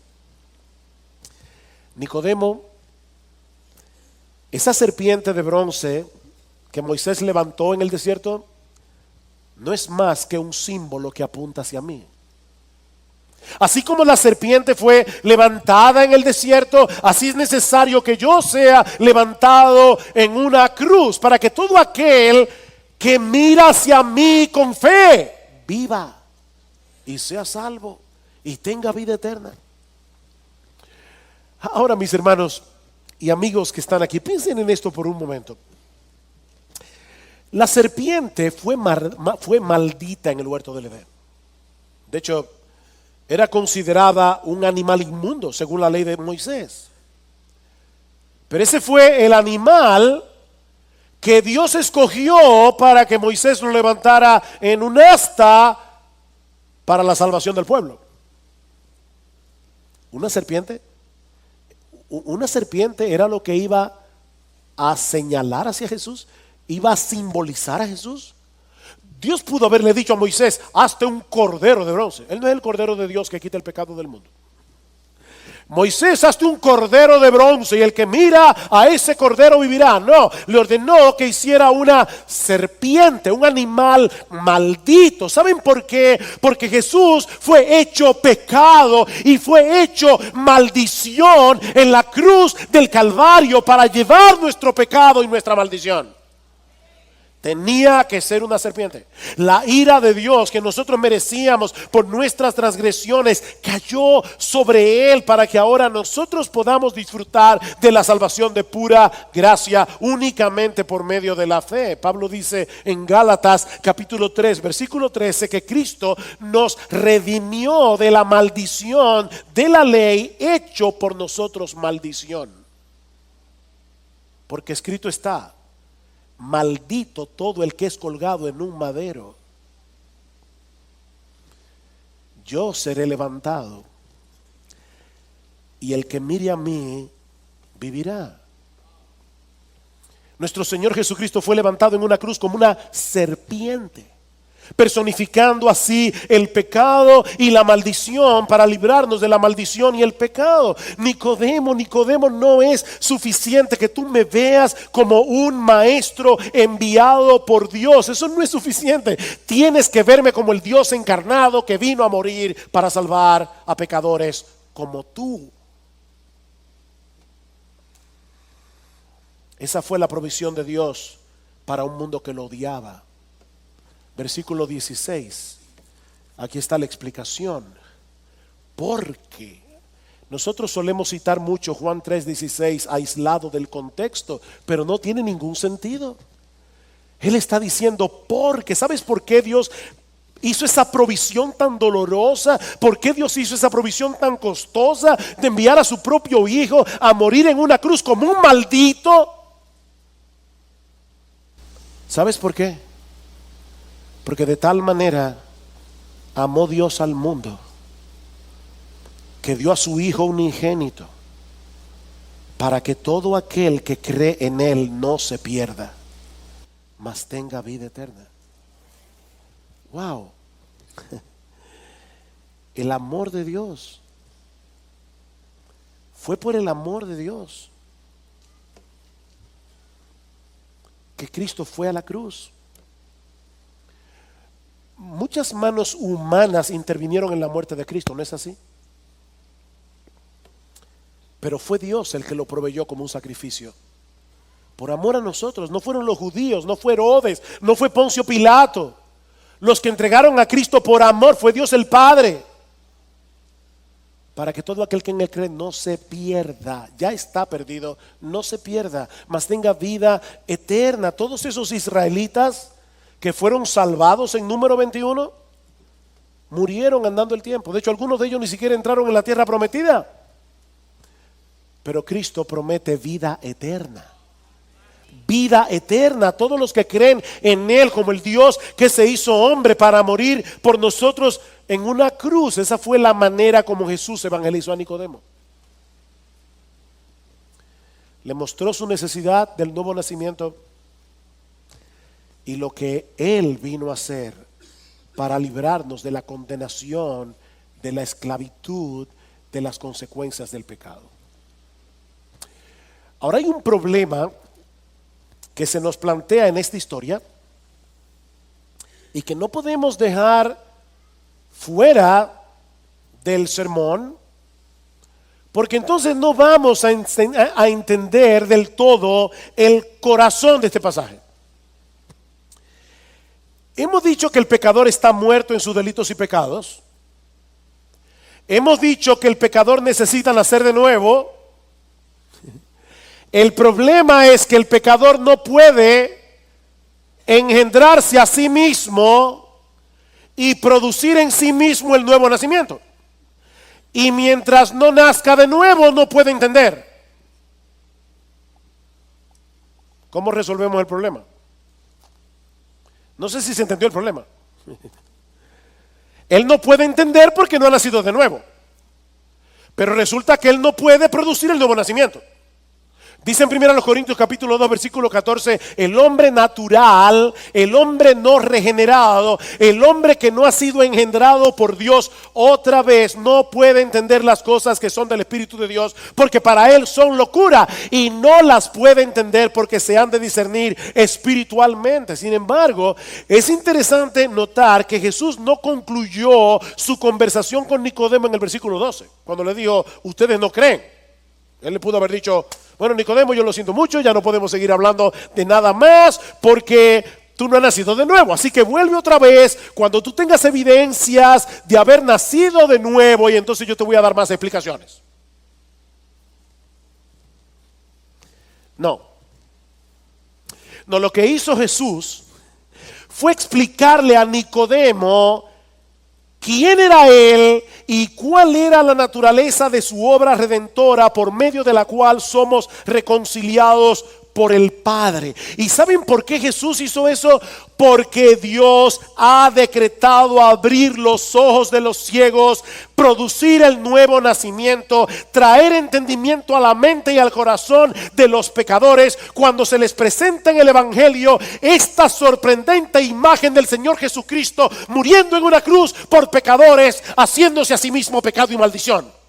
Nicodemo, esa serpiente de bronce que Moisés levantó en el desierto, no es más que un símbolo que apunta hacia mí. Así como la serpiente fue levantada en el desierto, así es necesario que yo sea levantado en una cruz, para que todo aquel que mira hacia mí con fe, viva y sea salvo y tenga vida eterna. Ahora, mis hermanos y amigos que están aquí, piensen en esto por un momento. La serpiente fue maldita en el huerto del Edén. De hecho, era considerada un animal inmundo según la ley de Moisés. Pero ese fue el animal que Dios escogió para que Moisés lo levantara en un asta para la salvación del pueblo. Una serpiente era lo que iba a señalar hacia Jesús, iba a simbolizar a Jesús. Dios pudo haberle dicho a Moisés, hazte un cordero de bronce. Él no es el cordero de Dios que quita el pecado del mundo. Moisés, hazte un cordero de bronce y el que mira a ese cordero vivirá. No, le ordenó que hiciera una serpiente, un animal maldito. ¿Saben por qué? Porque Jesús fue hecho pecado y fue hecho maldición en la cruz del Calvario para llevar nuestro pecado y nuestra maldición. Tenía que ser una serpiente. La ira de Dios que nosotros merecíamos por nuestras transgresiones cayó sobre él para que ahora nosotros podamos disfrutar de la salvación de pura gracia únicamente por medio de la fe. Pablo dice en Gálatas capítulo 3 versículo 13 que Cristo nos redimió de la maldición de la ley, hecho por nosotros maldición. Porque escrito está: maldito todo el que es colgado en un madero. Yo seré levantado y el que mire a mí vivirá. Nuestro Señor Jesucristo fue levantado en una cruz como una serpiente, personificando así el pecado y la maldición para librarnos de la maldición y el pecado. Nicodemo, no es suficiente que tú me veas como un maestro enviado por Dios. Eso no es suficiente. Tienes que verme como el Dios encarnado que vino a morir para salvar a pecadores como tú. Esa fue la provisión de Dios para un mundo que lo odiaba. Versículo 16. Aquí está la explicación. Porque nosotros solemos citar mucho Juan 3:16 aislado del contexto, pero no tiene ningún sentido. Él está diciendo porque. ¿Sabes por qué Dios hizo esa provisión tan dolorosa? ¿Por qué Dios hizo esa provisión tan costosa de enviar a su propio hijo a morir en una cruz como un maldito? ¿Sabes por qué? Porque de tal manera amó Dios al mundo que dio a su Hijo unigénito para que todo aquel que cree en Él no se pierda, mas tenga vida eterna. Wow. El amor de Dios. Fue por el amor de Dios que Cristo fue a la cruz. Muchas manos humanas intervinieron en la muerte de Cristo, ¿no es así? Pero fue Dios el que lo proveyó como un sacrificio. Por amor a nosotros. No fueron los judíos, no fue Herodes, no fue Poncio Pilato. Los que entregaron a Cristo por amor fue Dios el Padre. Para que todo aquel que en él cree no se pierda, ya está perdido, no se pierda, mas tenga vida eterna. Todos esos israelitas que fueron salvados en Número 21 murieron andando el tiempo. De hecho, algunos de ellos ni siquiera entraron en la tierra prometida. Pero Cristo promete vida eterna. Vida eterna a todos los que creen en Él como el Dios que se hizo hombre para morir por nosotros en una cruz. Esa fue la manera como Jesús evangelizó a Nicodemo. Le mostró su necesidad del nuevo nacimiento y lo que Él vino a hacer para librarnos de la condenación, de la esclavitud, de las consecuencias del pecado. Ahora hay un problema que se nos plantea en esta historia y que no podemos dejar fuera del sermón, porque entonces no vamos a entender del todo el corazón de este pasaje. Hemos dicho que el pecador está muerto en sus delitos y pecados. Hemos dicho que el pecador necesita nacer de nuevo. El problema es que el pecador no puede engendrarse a sí mismo y producir en sí mismo el nuevo nacimiento. Y mientras no nazca de nuevo, no puede entender. ¿Cómo resolvemos el problema? No sé si se entendió el problema. Él no puede entender porque no ha nacido de nuevo. Pero resulta que él no puede producir el nuevo nacimiento. Dice en 1 Corintios capítulo 2 versículo 14, el hombre natural, el hombre no regenerado, el hombre que no ha sido engendrado por Dios otra vez, no puede entender las cosas que son del Espíritu de Dios, porque para él son locura y no las puede entender porque se han de discernir espiritualmente. Sin embargo, es interesante notar que Jesús no concluyó su conversación con Nicodemo en el versículo 12, cuando le dijo, ustedes no creen. Él le pudo haber dicho, bueno, Nicodemo, yo lo siento mucho, ya no podemos seguir hablando de nada más porque tú no has nacido de nuevo. Así que vuelve otra vez cuando tú tengas evidencias de haber nacido de nuevo y entonces yo te voy a dar más explicaciones. No, lo que hizo Jesús fue explicarle a Nicodemo quién era él y cuál era la naturaleza de su obra redentora por medio de la cual somos reconciliados por el Padre. ¿Y saben por qué Jesús hizo eso? Porque Dios ha decretado abrir los ojos de los ciegos, producir el nuevo nacimiento, traer entendimiento a la mente y al corazón de los pecadores cuando se les presenta en el Evangelio esta sorprendente imagen del Señor Jesucristo muriendo en una cruz por pecadores, haciéndose a sí mismo pecado y maldición.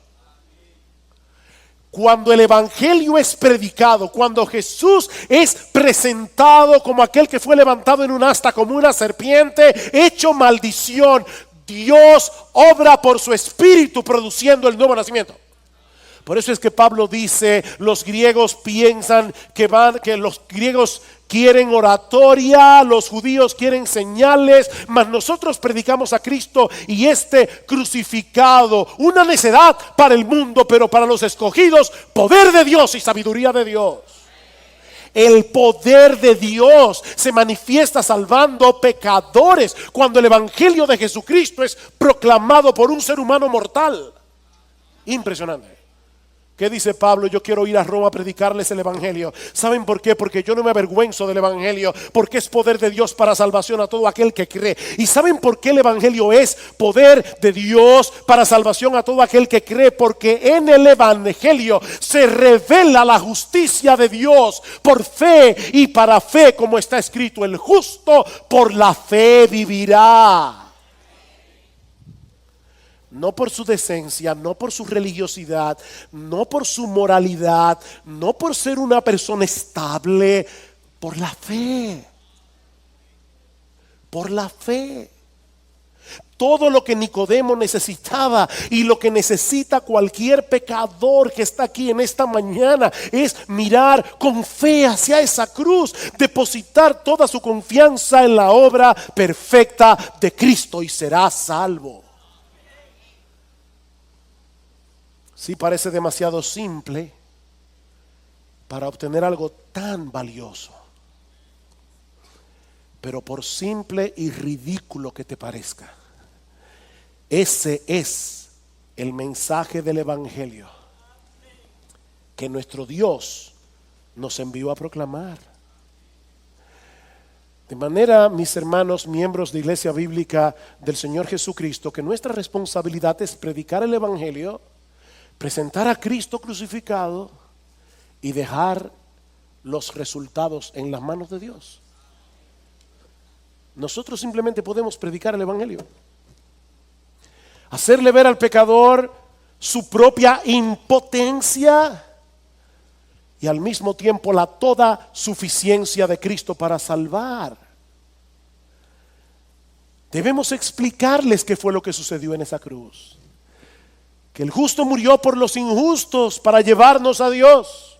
Cuando el Evangelio es predicado, cuando Jesús es presentado como aquel que fue levantado en un asta como una serpiente, hecho maldición, Dios obra por su Espíritu produciendo el nuevo nacimiento. Por eso es que Pablo dice, los griegos piensan que los griegos quieren oratoria, los judíos quieren señales, mas nosotros predicamos a Cristo y este crucificado, una necedad para el mundo, pero para los escogidos, poder de Dios y sabiduría de Dios. El poder de Dios se manifiesta salvando pecadores cuando el Evangelio de Jesucristo es proclamado por un ser humano mortal. Impresionante. ¿Qué dice Pablo? Yo quiero ir a Roma a predicarles el evangelio. ¿Saben por qué? Porque yo no me avergüenzo del evangelio, porque es poder de Dios para salvación a todo aquel que cree. ¿Y saben por qué el evangelio es poder de Dios para salvación a todo aquel que cree? Porque en el evangelio se revela la justicia de Dios por fe y para fe, como está escrito: el justo por la fe vivirá. No por su decencia, no por su religiosidad, no por su moralidad, no por ser una persona estable, por la fe. Por la fe. Todo lo que Nicodemo necesitaba y lo que necesita cualquier pecador que está aquí en esta mañana es mirar con fe hacia esa cruz, depositar toda su confianza en la obra perfecta de Cristo y será salvo. Sí, parece demasiado simple para obtener algo tan valioso. Pero por simple y ridículo que te parezca, ese es el mensaje del evangelio que nuestro Dios nos envió a proclamar. De manera, mis hermanos, miembros de Iglesia Bíblica del Señor Jesucristo, que nuestra responsabilidad es predicar el evangelio, presentar a Cristo crucificado y dejar los resultados en las manos de Dios. Nosotros simplemente podemos predicar el evangelio, hacerle ver al pecador su propia impotencia y al mismo tiempo la toda suficiencia de Cristo para salvar. Debemos explicarles qué fue lo que sucedió en esa cruz. Que el justo murió por los injustos para llevarnos a Dios.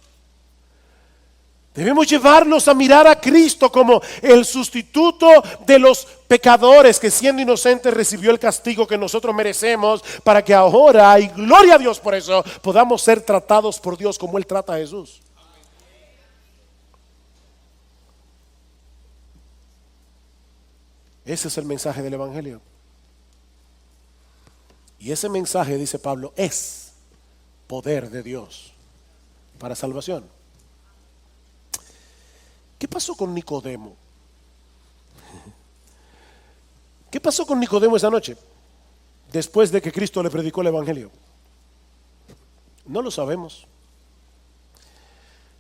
Debemos llevarlos a mirar a Cristo como el sustituto de los pecadores, que siendo inocente recibió el castigo que nosotros merecemos, para que ahora, y gloria a Dios por eso, podamos ser tratados por Dios como Él trata a Jesús. Ese es el mensaje del evangelio. Y ese mensaje, dice Pablo, es poder de Dios para salvación. ¿Qué pasó con Nicodemo? ¿Qué pasó con Nicodemo esa noche? Después de que Cristo le predicó el evangelio. No lo sabemos.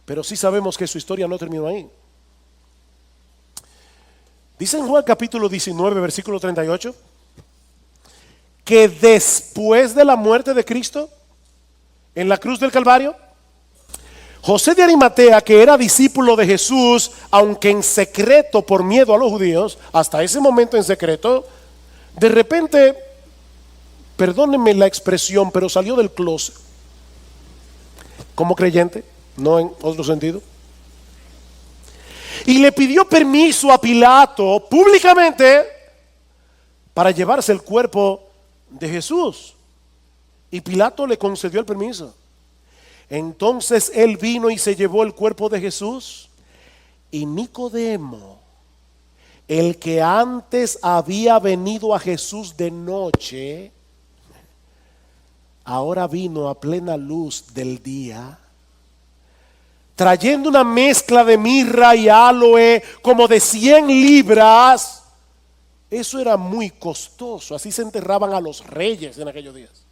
Pero sí sabemos que su historia no terminó ahí. Dice en Juan capítulo 19, versículo 38. Que después de la muerte de Cristo en la cruz del Calvario, José de Arimatea, que era discípulo de Jesús, aunque en secreto por miedo a los judíos, hasta ese momento en secreto, de repente, perdónenme la expresión, pero salió del closet como creyente, no en otro sentido, y le pidió permiso a Pilato públicamente para llevarse el cuerpo de Jesús, y Pilato le concedió el permiso. Entonces él vino y se llevó el cuerpo de Jesús, y Nicodemo, el que antes había venido a Jesús de noche, ahora vino a plena luz del día, trayendo una mezcla de mirra y aloe como de 100 libras. Eso era muy costoso, así se enterraban a los reyes en aquellos días.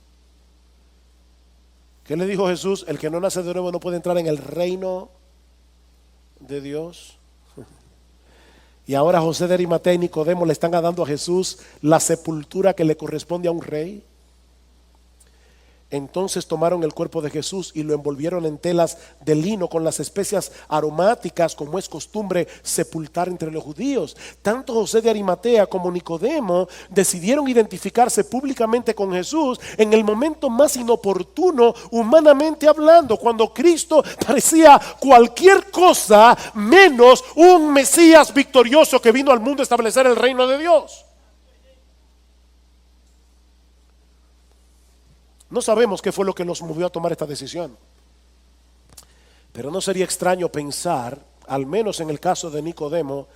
¿Qué le dijo Jesús? El que no nace de nuevo no puede entrar en el reino de Dios. Y ahora José de Arimatea y Nicodemo le están dando a Jesús la sepultura que le corresponde a un rey. Entonces tomaron el cuerpo de Jesús y lo envolvieron en telas de lino con las especias aromáticas, como es costumbre sepultar entre los judíos. Tanto José de Arimatea como Nicodemo decidieron identificarse públicamente con Jesús en el momento más inoportuno, humanamente hablando, cuando Cristo parecía cualquier cosa menos un Mesías victorioso que vino al mundo a establecer el reino de Dios. No sabemos qué fue lo que los movió a tomar esta decisión, pero no sería extraño pensar, al menos en el caso de Nicodemo,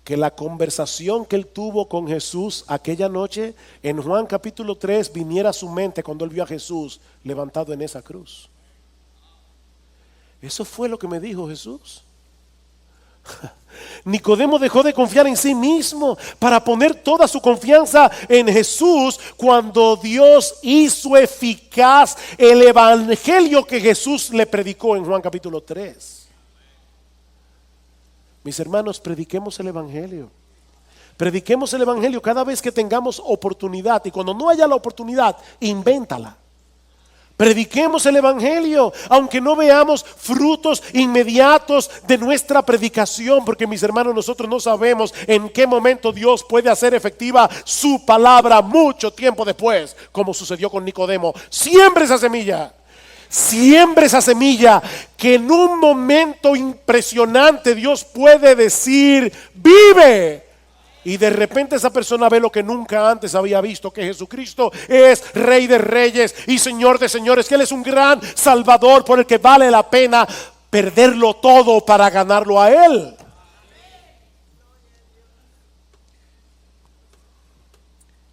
que la conversación que él tuvo con Jesús aquella noche en Juan capítulo 3 viniera a su mente cuando él vio a Jesús levantado en esa cruz. Eso fue lo que me dijo Jesús. Nicodemo dejó de confiar en sí mismo para poner toda su confianza en Jesús cuando Dios hizo eficaz el evangelio que Jesús le predicó en Juan capítulo 3. Mis hermanos, prediquemos el evangelio. Prediquemos el evangelio cada vez que tengamos oportunidad, y cuando no haya la oportunidad, invéntala. Prediquemos el evangelio, aunque no veamos frutos inmediatos de nuestra predicación, porque mis hermanos, nosotros no sabemos en qué momento Dios puede hacer efectiva su palabra mucho tiempo después, como sucedió con Nicodemo. Siembre esa semilla. Siembre esa semilla que en un momento impresionante Dios puede decir: vive. Y de repente esa persona ve lo que nunca antes había visto, que Jesucristo es Rey de Reyes y Señor de Señores, que Él es un gran Salvador por el que vale la pena perderlo todo para ganarlo a Él.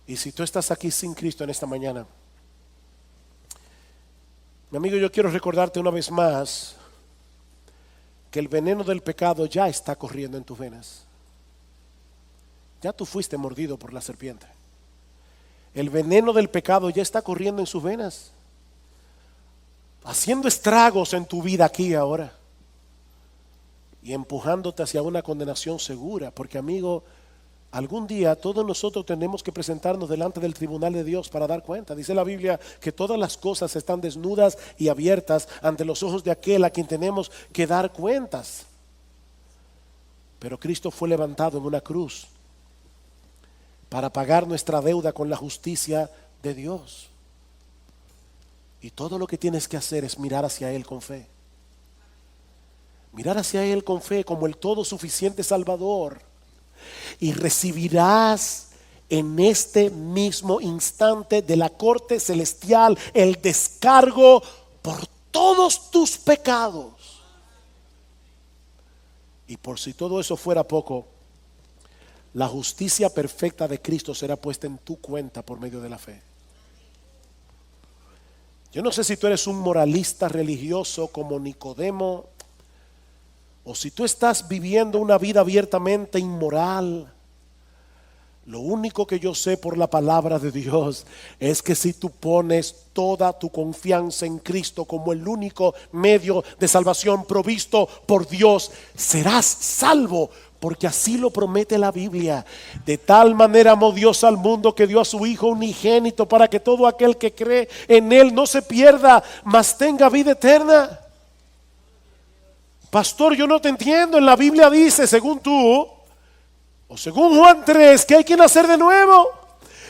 Y si tú estás aquí sin Cristo en esta mañana, mi amigo, yo quiero recordarte una vez más que el veneno del pecado ya está corriendo en tus venas. Ya tú fuiste mordido por la serpiente. El veneno del pecado ya está corriendo en sus venas, haciendo estragos en tu vida aquí y ahora, y empujándote hacia una condenación segura. Porque, amigo, algún día todos nosotros tenemos que presentarnos delante del tribunal de Dios para dar cuenta. Dice la Biblia que todas las cosas están desnudas y abiertas ante los ojos de aquel a quien tenemos que dar cuentas. Pero Cristo fue levantado en una cruz para pagar nuestra deuda con la justicia de Dios. Y todo lo que tienes que hacer es mirar hacia Él con fe. Mirar hacia Él con fe como el todo suficiente Salvador. Y recibirás en este mismo instante de la corte celestial el descargo por todos tus pecados. Y por si todo eso fuera poco, la justicia perfecta de Cristo será puesta en tu cuenta por medio de la fe. Yo no sé si tú eres un moralista religioso como Nicodemo, o si tú estás viviendo una vida abiertamente inmoral. Lo único que yo sé por la palabra de Dios es que si tú pones toda tu confianza en Cristo como el único medio de salvación provisto por Dios, serás salvo, porque así lo promete la Biblia. De tal manera amó Dios al mundo que dio a su Hijo unigénito para que todo aquel que cree en Él no se pierda, mas tenga vida eterna. Pastor, yo no te entiendo. En la Biblia dice, según tú, o según Juan 3, que hay que nacer de nuevo.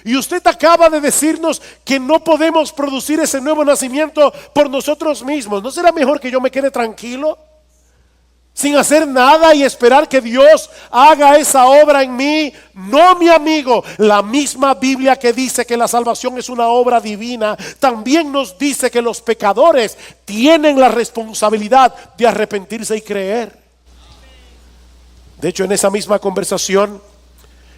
Y usted acaba de decirnos que no podemos producir ese nuevo nacimiento por nosotros mismos. ¿No será mejor que yo me quede tranquilo, sin hacer nada, y esperar que Dios haga esa obra en mí? No, mi amigo. La misma Biblia que dice que la salvación es una obra divina, también nos dice que los pecadores tienen la responsabilidad de arrepentirse y creer. De hecho, en esa misma conversación,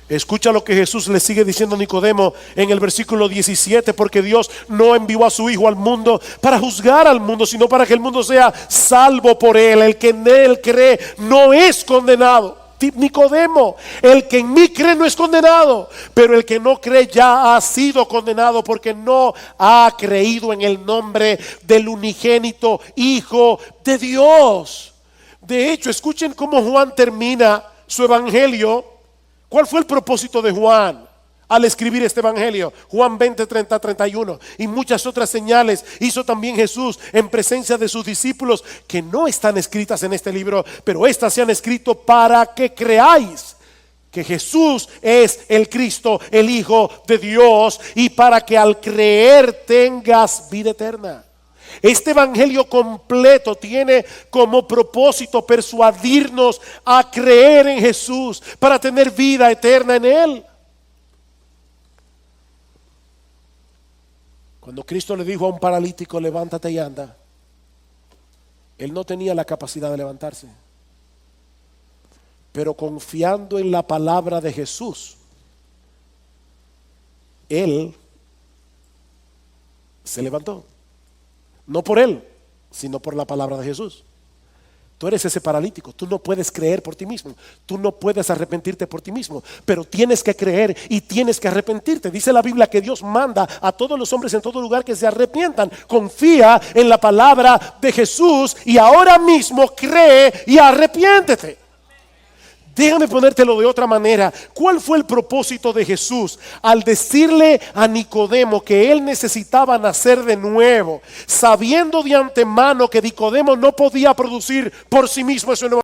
escucha lo que Jesús le sigue diciendo a Nicodemo en el versículo 17: porque Dios no envió a su Hijo al mundo para juzgar al mundo, sino para que el mundo sea salvo por Él. El que en Él cree no es condenado. Nicodemo, el que en mí cree no es condenado, pero el que no cree ya ha sido condenado, porque no ha creído en el nombre del unigénito Hijo de Dios. De hecho, escuchen cómo Juan termina su evangelio. ¿Cuál fue el propósito de Juan al escribir este evangelio? Juan 20, 30, 31. Y muchas otras señales hizo también Jesús en presencia de sus discípulos, que no están escritas en este libro, pero estas se han escrito para que creáis que Jesús es el Cristo, el Hijo de Dios, y para que al creer tengas vida eterna. Este evangelio completo tiene como propósito persuadirnos a creer en Jesús para tener vida eterna en Él. Cuando Cristo le dijo a un paralítico: levántate y anda, él no tenía la capacidad de levantarse, pero confiando en la palabra de Jesús, él se levantó. No por él, sino por la palabra de Jesús. Tú eres ese paralítico, tú no puedes creer por ti mismo, tú no puedes arrepentirte por ti mismo, pero tienes que creer y tienes que arrepentirte. Dice la Biblia que Dios manda a todos los hombres en todo lugar que se arrepientan. Confía en la palabra de Jesús y ahora mismo cree y arrepiéntete. Déjame ponértelo de otra manera. ¿Cuál fue el propósito de Jesús al decirle a Nicodemo que él necesitaba nacer de nuevo, sabiendo de antemano que Nicodemo no podía producir por sí mismo ese nuevo?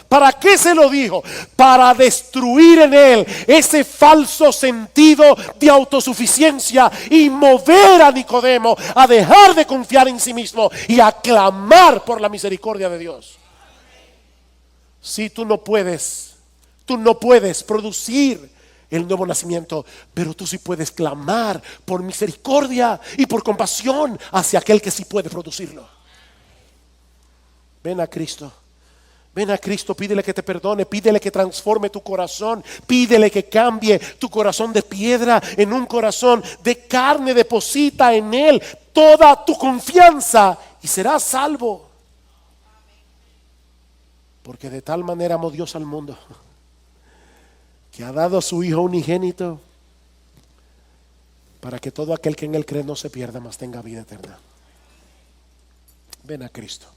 ¿Para qué se lo dijo? Para destruir en él ese falso sentido de autosuficiencia y mover a Nicodemo a dejar de confiar en sí mismo y a clamar por la misericordia de Dios. Si tú no puedes producir el nuevo nacimiento, pero tú sí puedes clamar por misericordia y por compasión hacia aquel que sí puede producirlo. Ven a Cristo. Ven a Cristo, pídele que te perdone, pídele que transforme tu corazón, pídele que cambie tu corazón de piedra en un corazón de carne. Deposita en Él toda tu confianza y serás salvo. Porque de tal manera amó Dios al mundo que ha dado a su Hijo unigénito para que todo aquel que en Él cree no se pierda, mas tenga vida eterna. Ven a Cristo.